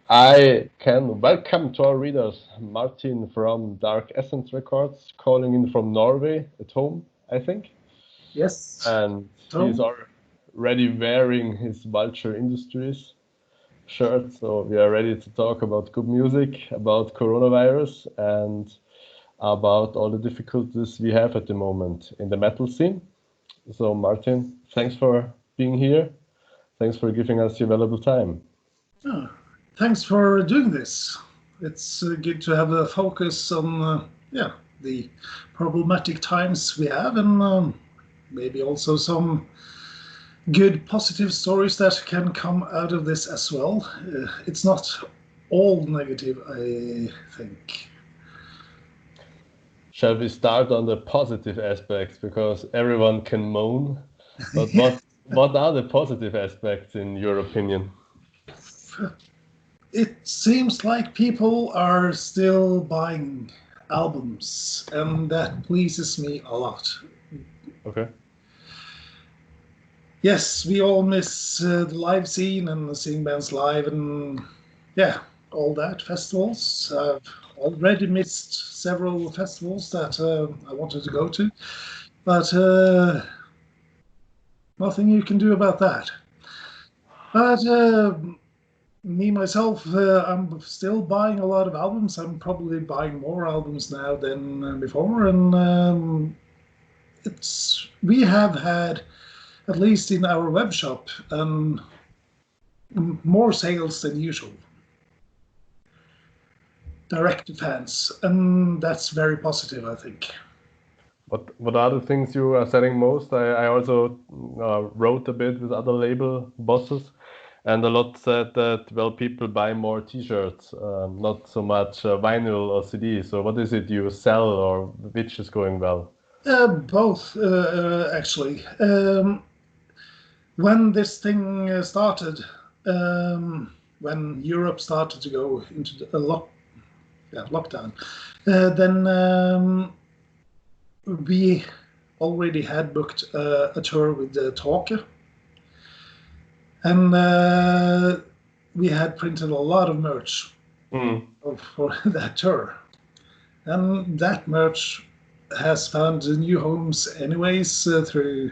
I can welcome to our readers Martin from Dark Essence Records, calling in from Norway at home, I think. Yes, And he's Tom. already wearing his Vulture Industries shirt, so we are ready to talk about good music, about coronavirus, and about all the difficulties we have at the moment in the metal scene. So, Martin, thanks for being here. Thanks for giving us your valuable time. Oh, thanks for doing this. It's good to have a focus on the problematic times we have, and maybe also some good positive stories that can come out of this as well. It's not all negative, I think. Shall we start on the positive aspects because everyone can moan, but what are the positive aspects in your opinion? It seems like people are still buying albums, and that pleases me a lot. Okay. Yes, we all miss the live scene and seeing bands live and yeah, all that festivals. I've already missed several festivals that I wanted to go to, but nothing you can do about that. But me myself, I'm still buying a lot of albums. I'm probably buying more albums now than before, and it's we have had at least in our web shop more sales than usual direct to fans, and that's very positive, I think. What are the things you are selling most? I also wrote a bit with other label bosses, and a lot said that well people buy more T-shirts, not so much vinyl or CD. So what is it you sell or which is going well? Both, actually. When this thing started, when Europe started to go into the lockdown, then we already had booked a tour with Tåke, and we had printed a lot of merch Mm. for that tour. And that merch has found new homes anyways through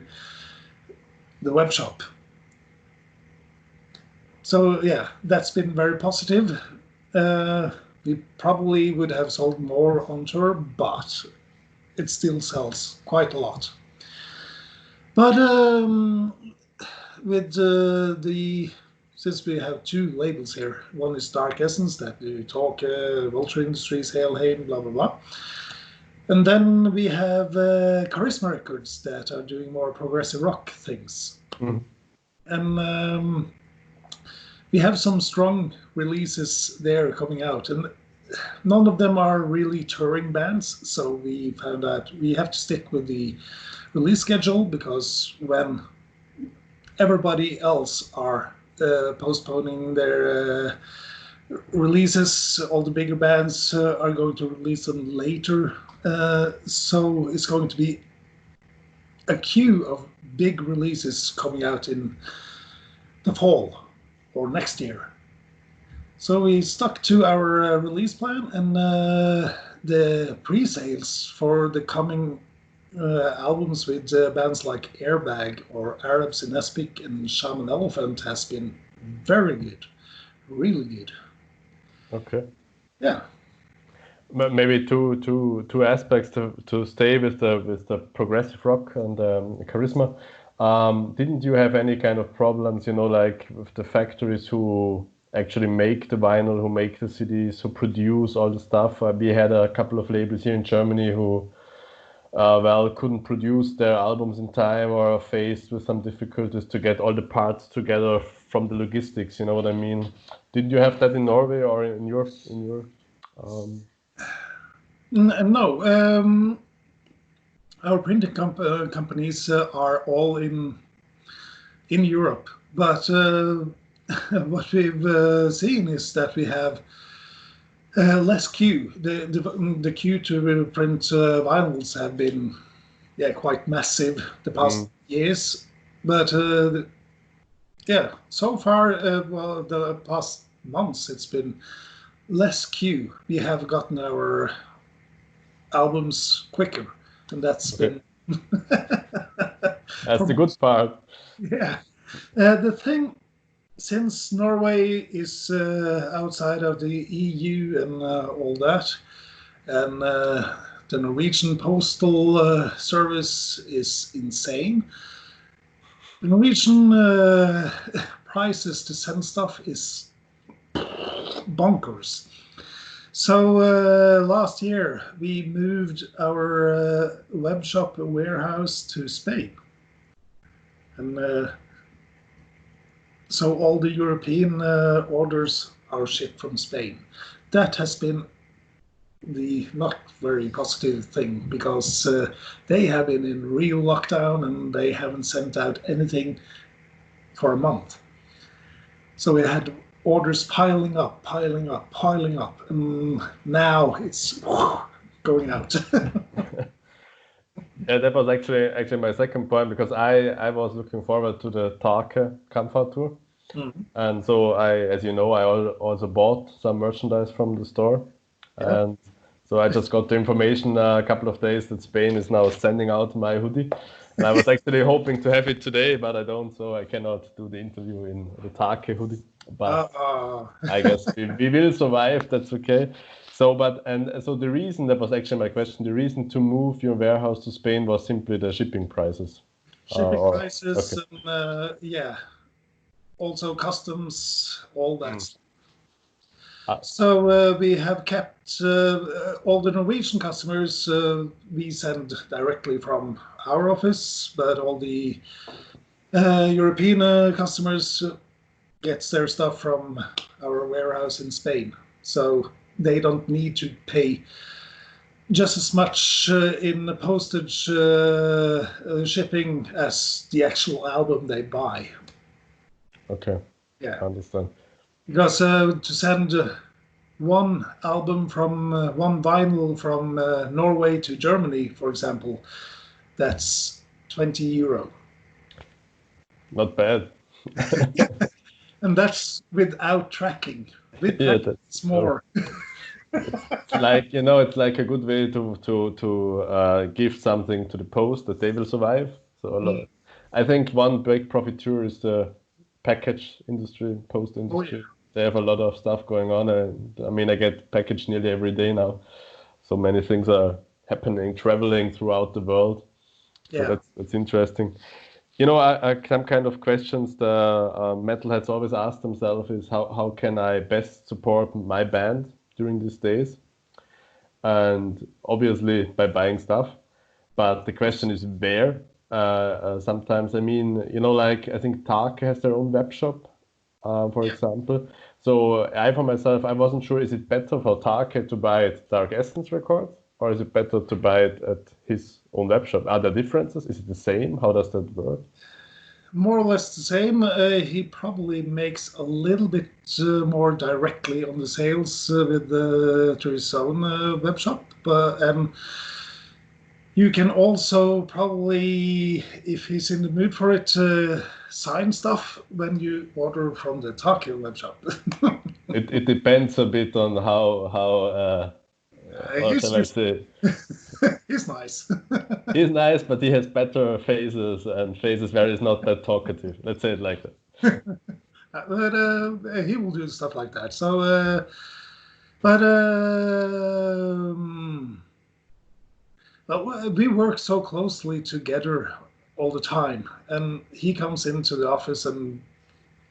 the web shop. So yeah, that's been very positive. We probably would have sold more on tour, but it still sells quite a lot. But with the since we have two labels here, one is Dark Essence that we talk Vulture Industries, Hailheim, blah blah blah, and then we have Charisma Records that are doing more progressive rock things, Mm. and we have some strong releases there coming out, and none of them are really touring bands. So we found out we have to stick with the release schedule because when everybody else are postponing their releases, all the bigger bands are going to release them later. So it's going to be a queue of big releases coming out in the fall or next year. So we stuck to our release plan, and the pre-sales for the coming albums with bands like Airbag or Arabs in Aspic and Shaman Elephant has been very good, really good. Okay. Yeah. Maybe two aspects to stay with the progressive rock and charisma. Didn't you have any kind of problems, like with the factories who actually make the vinyl, who make the CDs, who produce all the stuff? We had a couple of labels here in Germany who, well, couldn't produce their albums in time or are faced with some difficulties to get all the parts together from the logistics. You know what I mean? Did you have that in Norway or in your um, No, our printing companies are all in Europe, but what we've seen is that we have less queue. The queue to print vinyls have been quite massive the past Mm. years, but yeah, so far well the past months, it's been less queue. We have gotten our albums quicker, and that's Okay. been That's the good part. Yeah. The thing, since Norway is outside of the EU and all that, and the Norwegian postal service is insane. The Norwegian prices to send stuff is bonkers. So last year we moved our web shop warehouse to Spain, and so all the European orders are shipped from Spain. That has been the not very positive thing because they have been in real lockdown and they haven't sent out anything for a month. So we had orders piling up, and now it's going out. Yeah, that was actually my second point because I was looking forward to the Take Kampfart tour. And so as you know, I also bought some merchandise from the store. Yeah. And so I just got the information a couple of days that Spain is now sending out my hoodie. And I was actually hoping to have it today, but I don't, so I cannot do the interview in the Take hoodie. But I guess we will survive, that's okay. So the reason, that was actually my question, the reason to move your warehouse to Spain was simply the shipping prices. Shipping prices, okay. And yeah, also customs, all that. So we have kept all the Norwegian customers we send directly from our office, but all the European customers gets their stuff from our warehouse in Spain. So they don't need to pay just as much in the postage shipping as the actual album they buy. Okay. Yeah. I understand. Because to send one album from one vinyl from Norway to Germany, for example, that's €20. Not bad. And that's without tracking. With tracking, it's more. It's like, it's like a good way to give something to the post that they will survive. So I think one big profiteer is the package industry, post industry. Oh, yeah. They have a lot of stuff going on, and I mean, I get packaged nearly every day now. So many things are happening, traveling throughout the world. So yeah. That's interesting. Some kind of questions the metalheads always ask themselves is how can I best support my band during these days? And obviously by buying stuff, but the question is where. Sometimes, I mean, like I think Take has their own web shop, for example. So I, for myself, I wasn't sure, is it better for Take to buy at Dark Essence Records, or is it better to buy it at his own web shop? Are there differences? Is it the same? How does that work? More or less the same. He probably makes a little bit more directly on the sales with to his own web shop, but you can also probably, if he's in the mood for it, sign stuff when you order from the Take web shop. It depends a bit on how he's nice. He's nice, but he has better phases and phases where he's not that talkative. Let's say it like that. But he will do stuff like that. So, but we work so closely together all the time, and he comes into the office and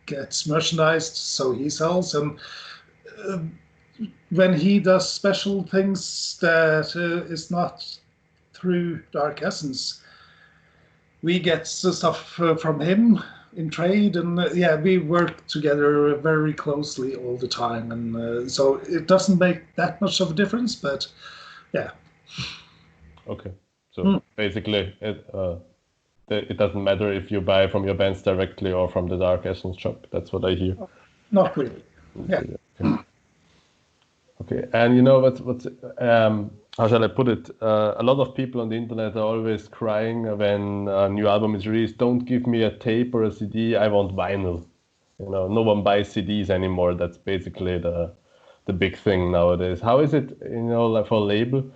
gets merchandised, so he sells, and when he does special things that is not through Dark Essence, we get the stuff from him in trade, and we work together very closely all the time, and so it doesn't make that much of a difference, but yeah. Okay, so basically it doesn't matter if you buy from your bands directly or from the Dark Essence shop. That's what I hear. Not really. Yeah. Okay, and what's how shall I put it? A lot of people on the internet are always crying when a new album is released. Don't give me a tape or a CD. I want vinyl. No one buys CDs anymore. That's basically the big thing nowadays. How is it, like for label?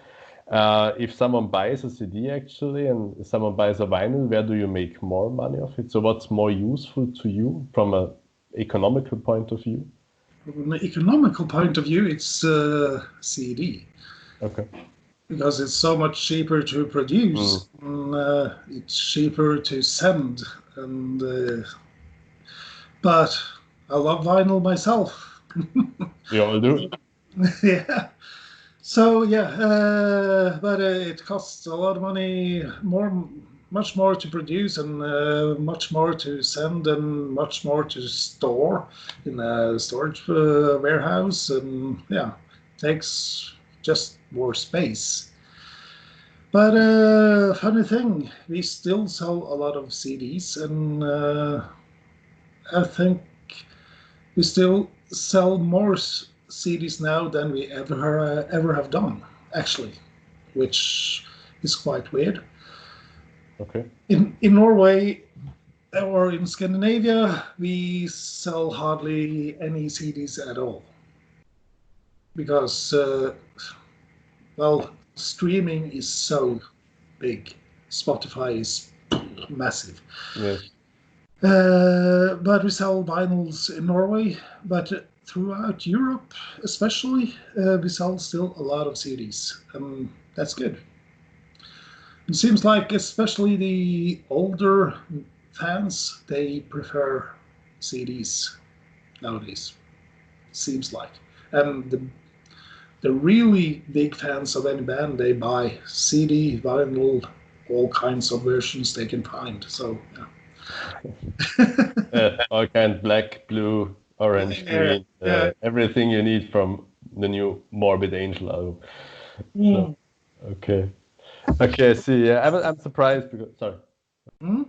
If someone buys a CD actually and someone buys a vinyl, where do you make more money of it? So what's more useful to you from an economical point of view? From an economical point of view, it's CD. Okay. Because it's so much cheaper to produce, it's cheaper to send, and but I love vinyl myself. You all do? Yeah. So yeah, but it costs a lot of money, much more to produce, and much more to send, and much more to store in a storage warehouse, and yeah, takes just more space. But funny thing, we still sell a lot of CDs, and I think we still sell more CDs now than we ever have done, actually, which is quite weird. Okay. In Norway or in Scandinavia, we sell hardly any CDs at all because, well, streaming is so big. Spotify is massive. Yes. But we sell vinyls in Norway, but throughout Europe, especially, we sell still a lot of CDs. That's good. It seems like, especially the older fans, they prefer CDs nowadays. Seems like, and the really big fans of any band, they buy CD, vinyl, all kinds of versions they can find. So yeah. All kind, black, blue, orange, green, everything you need from the new Morbid Angel album. So, okay. Okay, I see. Yeah, I'm surprised because sorry. No,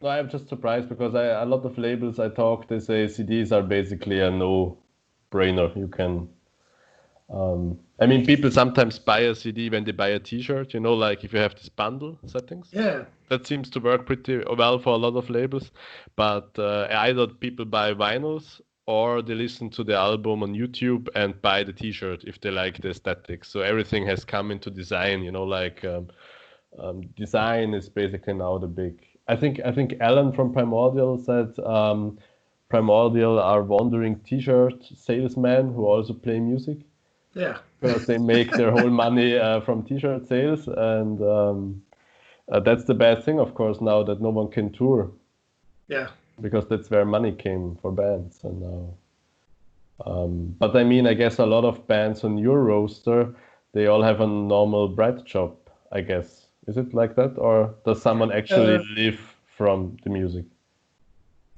I'm just surprised because a lot of labels I talk, they say CDs are basically a no-brainer. You can. I mean, people sometimes buy a CD when they buy a T-shirt. Like if you have this bundle settings. Yeah. That seems to work pretty well for a lot of labels. But either people buy vinyls or they listen to the album on YouTube and buy the T-shirt if they like the aesthetics. So everything has come into design. Design is basically now the big. I think Alan from Primordial said Primordial are wandering T-shirt salesmen who also play music. Yeah. Because they make their whole money from T-shirt sales, and that's the bad thing, of course, now that no one can tour. Yeah. Because that's where money came for bands, and now. But I mean, I guess a lot of bands on your roster, they all have a normal bread job, I guess. Is it like that, or does someone actually live from the music?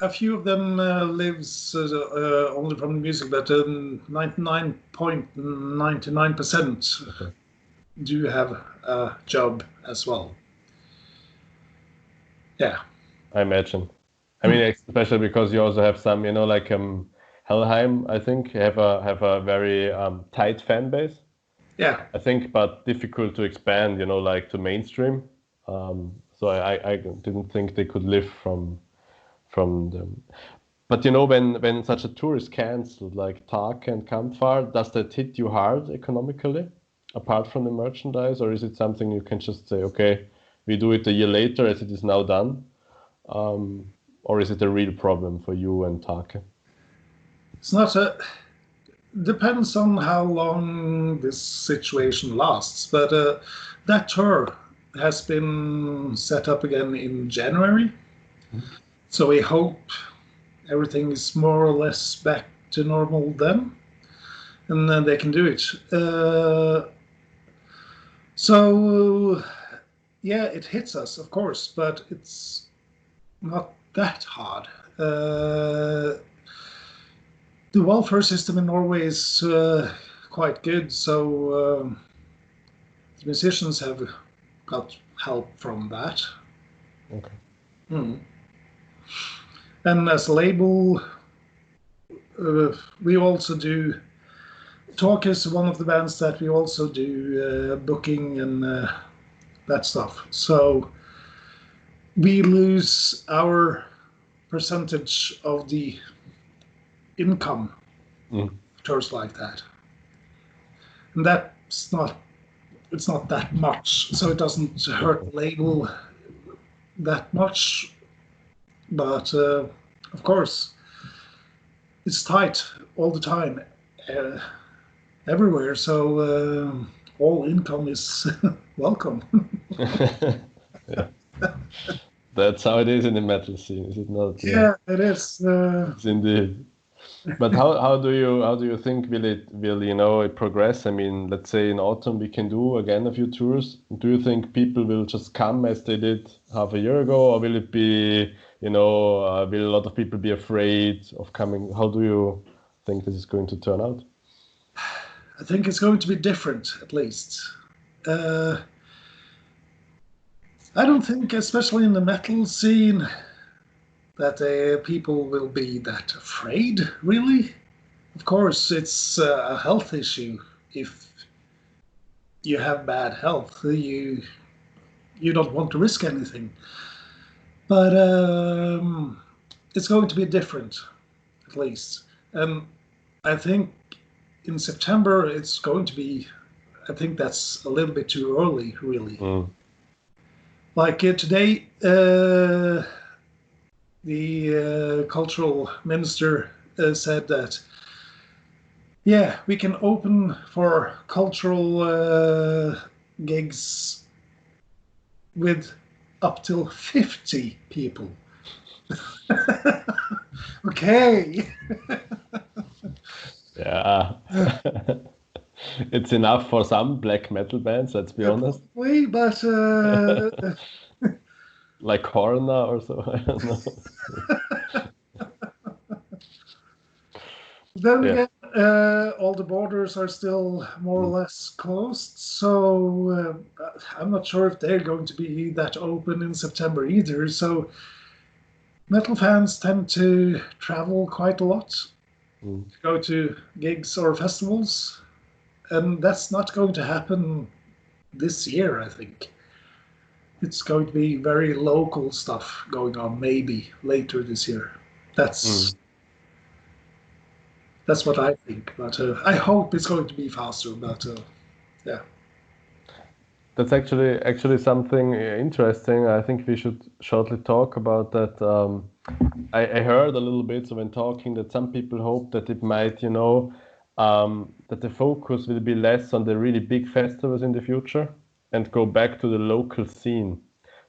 A few of them lives only from the music, but 99.99% do have a job as well. Yeah. I imagine. I mean, especially because you also have some, like Helheim, I think, have a very tight fan base. Yeah. I think, but difficult to expand, like to mainstream. So I didn't think they could live from them. But when such a tour is cancelled, like Tak and Kampfar, does that hit you hard economically, apart from the merchandise, or is it something you can just say, okay, we do it a year later as it is now done, or is it a real problem for you and Tak? It's not depends on how long this situation lasts, but that tour has been set up again in January. So we hope everything is more or less back to normal then, and then they can do it. So yeah, it hits us, of course, but it's not that hard. The welfare system in Norway is quite good, so the musicians have got help from that. Okay. And as a label, we also do. Talk is one of the bands that we also do booking and that stuff. So we lose our percentage of the income tours like that, and it's not that much, so it doesn't hurt the label that much. But of course, it's tight all the time, everywhere. So all income is welcome. Yeah. That's how it is in the metal scene, is it not? Yeah, it is. It's indeed. But how do you think will it progress? I mean, let's say in autumn we can do again a few tours. Do you think people will just come as they did half a year ago, or will it be will a lot of people be afraid of coming? How do you think this is going to turn out? I think it's going to be different, at least. I don't think, especially in the metal scene, that people will be that afraid, really. Of course, it's a health issue. If you have bad health, you don't want to risk anything. But it's going to be different, at least. I think in September it's going to be. I think that's a little bit too early, really. Like today, the cultural minister said that, yeah, we can open for cultural gigs with up till 50 people. Okay. Yeah. It's enough for some black metal bands, let's be honest. Probably, but like Corona or so, I don't know. Then again, all the borders are still more or less closed, so I'm not sure if they're going to be that open in September either. So metal fans tend to travel quite a lot, to go to gigs or festivals, and that's not going to happen this year, I think. It's going to be very local stuff going on, maybe later this year. That's what I think, but I hope it's going to be faster. But yeah, that's actually something interesting. I think we should shortly talk about that. I heard a little bit when talking that some people hope that it might, that the focus will be less on the really big festivals in the future and go back to the local scene,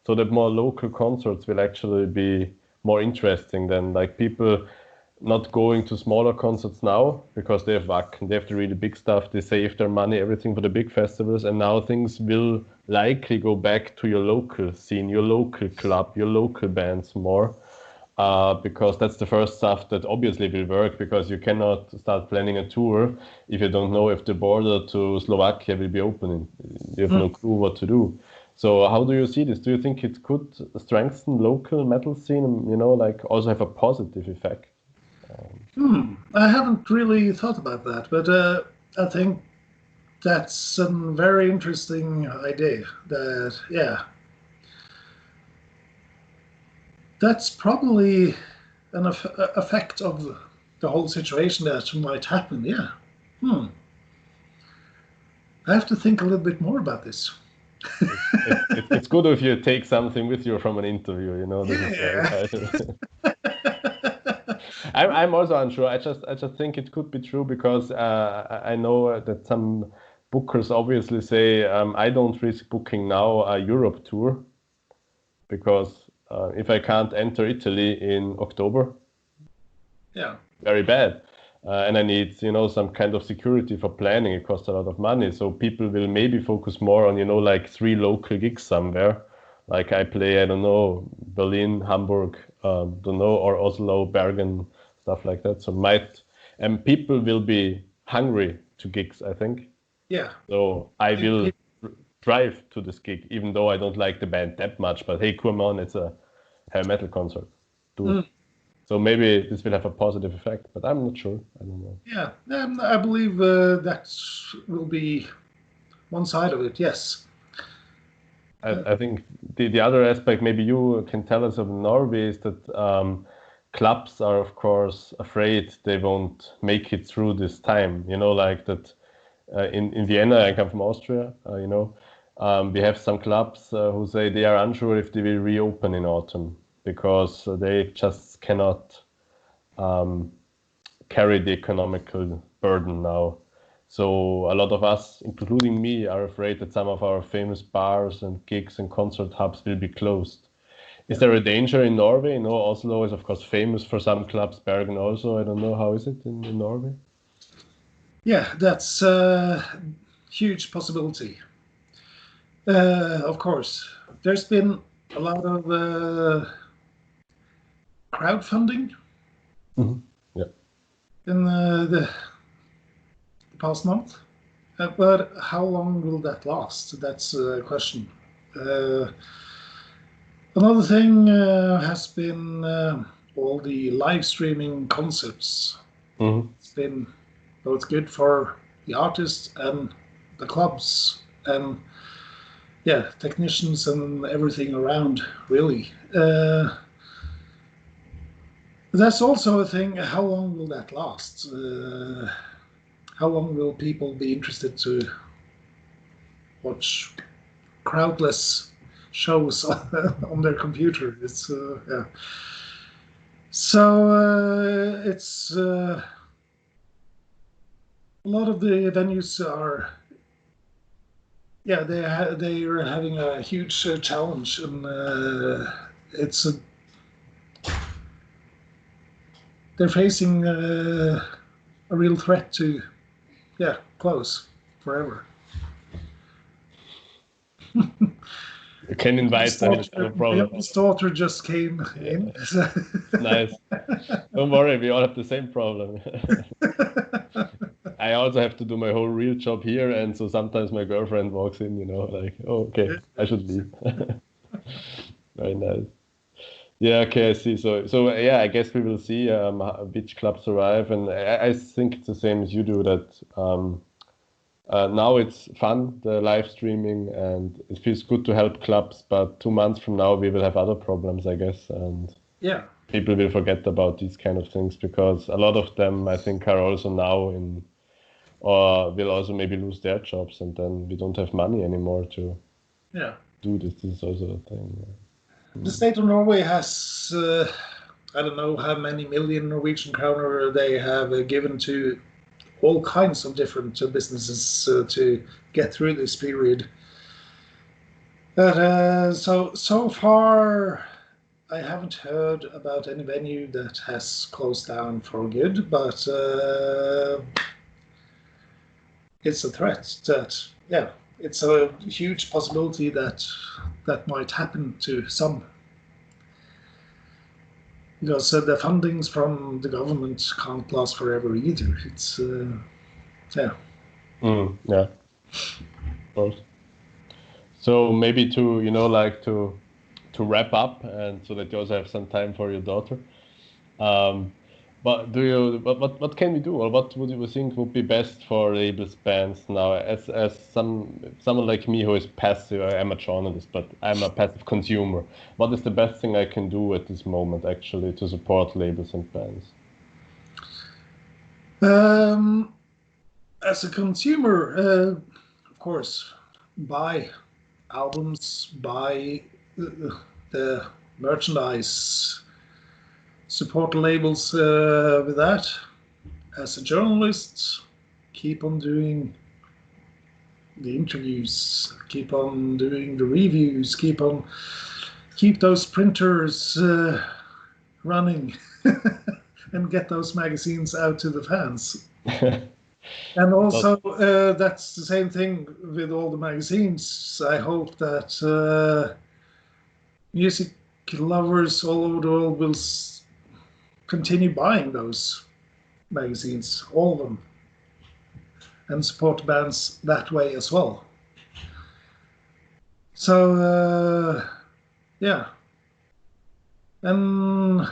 so that more local concerts will actually be more interesting than like people not going to smaller concerts now because they have Wacken, they have the really big stuff, they save their money, everything for the big festivals, and now things will likely go back to your local scene, your local club, your local bands more, because that's the first stuff that obviously will work, because you cannot start planning a tour if you don't know if the border to Slovakia will be opening. You have no clue what to do. So how do you see this? Do you think it could strengthen local metal scene, like also have a positive effect? I haven't really thought about that, but I think that's a very interesting idea. That, yeah, that's probably an effect of the whole situation that might happen. Yeah. I have to think a little bit more about this. It's good if you take something with you from an interview, Yeah. I'm also unsure. I just think it could be true because I know that some bookers obviously say I don't risk booking now a Europe tour because if I can't enter Italy in October, yeah, very bad. And I need, some kind of security for planning. It costs a lot of money. So people will maybe focus more on, like 3 local gigs somewhere. Like I play, I don't know, Berlin, Hamburg, don't know, or Oslo, Bergen, stuff like that. So and people will be hungry to gigs, I think. Yeah. So I will drive to this gig, even though I don't like the band that much. But hey, come on, it's a heavy metal concert. Do it. So maybe this will have a positive effect, but I'm not sure. I don't know. Yeah, I believe that will be one side of it, yes. I think the other aspect, maybe you can tell us of Norway, is that clubs are of course afraid they won't make it through this time. You know, like that in Vienna, I come from Austria, we have some clubs who say they are unsure if they will reopen in autumn because they just cannot carry the economical burden now. So a lot of us, including me, are afraid that some of our famous bars and gigs and concert hubs will be closed. Is there a danger in Norway? Oslo is of course famous for some clubs, Bergen also. I don't know, how is it in Norway? Yeah, that's a huge possibility. Of course, there's been a lot of crowdfunding Yeah. in the past month, but how long will that last? That's a question. Another thing has been all the live streaming concepts. It's been both good for the artists and the clubs and technicians and everything around, really. That's also a thing. How long will that last? How long will people be interested to watch crowdless shows on their computer? It's So it's a lot of the venues are they are having a huge challenge, and they're facing a real threat to close forever. You can invite them, no problem. His daughter just came in. Nice. Don't worry, we all have the same problem. I also have to do my whole real job here, and so sometimes my girlfriend walks in, like, oh, okay, I should leave. Very nice. Yeah, okay, I see. So yeah, I guess we will see which clubs arrive, and I think it's the same as you do, that now it's fun, the live streaming, and it feels good to help clubs, but 2 months from now we will have other problems, I guess, and people will forget about these kind of things because a lot of them, I think, are also now or will also maybe lose their jobs, and then we don't have money anymore to do this. This is also a thing. The state of Norway has, I don't know how many million Norwegian kroner they have given to all kinds of different businesses to get through this period. But so far, I haven't heard about any venue that has closed down for good, but it's a threat that, it's a huge possibility that might happen to some. Because the fundings from the government can't last forever either. It's, yeah, of course. So maybe to wrap up, and so that you also have some time for your daughter. But what can we do, or what would you think would be best for labels, bands now? As someone like me who is passive, I'm a journalist, but I'm a passive consumer. What is the best thing I can do at this moment, actually, to support labels and bands? As a consumer, of course, buy albums, buy the merchandise. Support the labels with that. As a journalist, keep on doing the interviews, keep on doing the reviews, keep those printers running, and get those magazines out to the fans. And also, that's the same thing with all the magazines. I hope that music lovers all over the world will continue buying those magazines, all of them, and support bands that way as well. So, and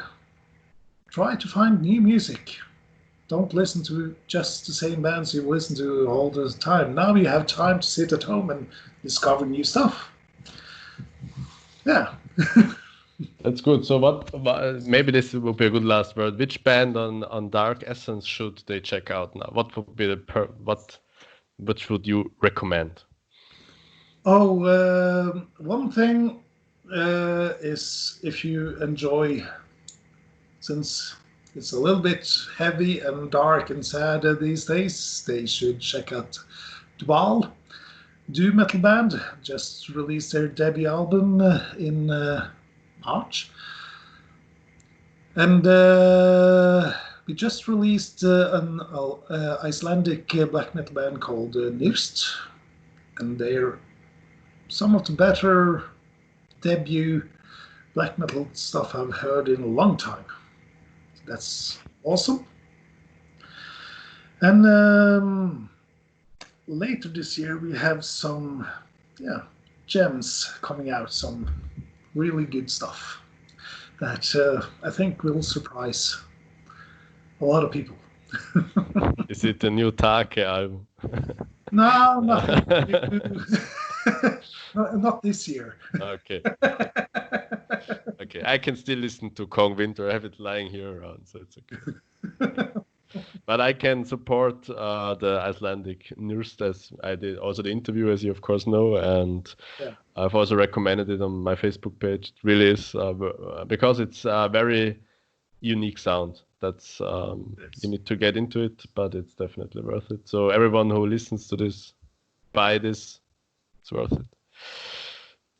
try to find new music. Don't listen to just the same bands you listen to all the time. Now you have time to sit at home and discover new stuff. Yeah. That's good. So maybe this will be a good last word. Which band on Dark Essence should they check out now? What would be what should you recommend? Oh, one thing is if you enjoy, since it's a little bit heavy and dark and sad these days, they should check out Dval, doom metal band. Just released their debut album in March. And we just released an Icelandic black metal band called Nyrst, and they're some of the better debut black metal stuff I've heard in a long time. That's awesome. And later this year we have some gems coming out, some really good stuff that I think will surprise a lot of people. Is it the new Take album? No, not this year. Okay. Okay, I can still listen to Kong Winter. I have it lying here around, so it's okay. But I can support the Icelandic Nyrst, as I did also the interview, as you of course know, and I've also recommended it on my Facebook page. It really is because it's a very unique sound. That's you need to get into it, but it's definitely worth it. So everyone who listens to this, buy this. It's worth it.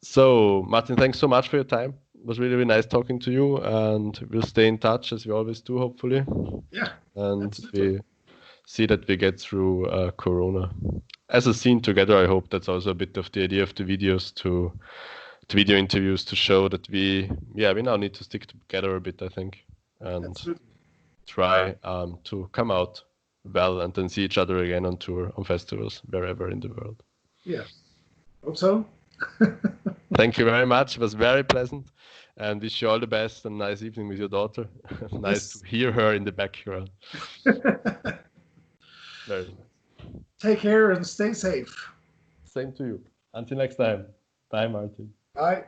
So Martin, thanks so much for your time. It was really, really nice talking to you, and we'll stay in touch as we always do, hopefully. Yeah. And absolutely. we see that we get through Corona as a scene together. I hope that's also a bit of the idea of the videos, to video interviews, to show that we now need to stick together a bit, I think, and Absolutely. try to come out well and then see each other again on tour, on festivals, wherever in the world. Yeah. Hope so. Thank you very much. It was very pleasant, and wish you all the best and nice evening with your daughter. Nice to hear her in the background. Very nice. Take care and stay safe. Same to you. Until next time. Bye, Martin. Bye.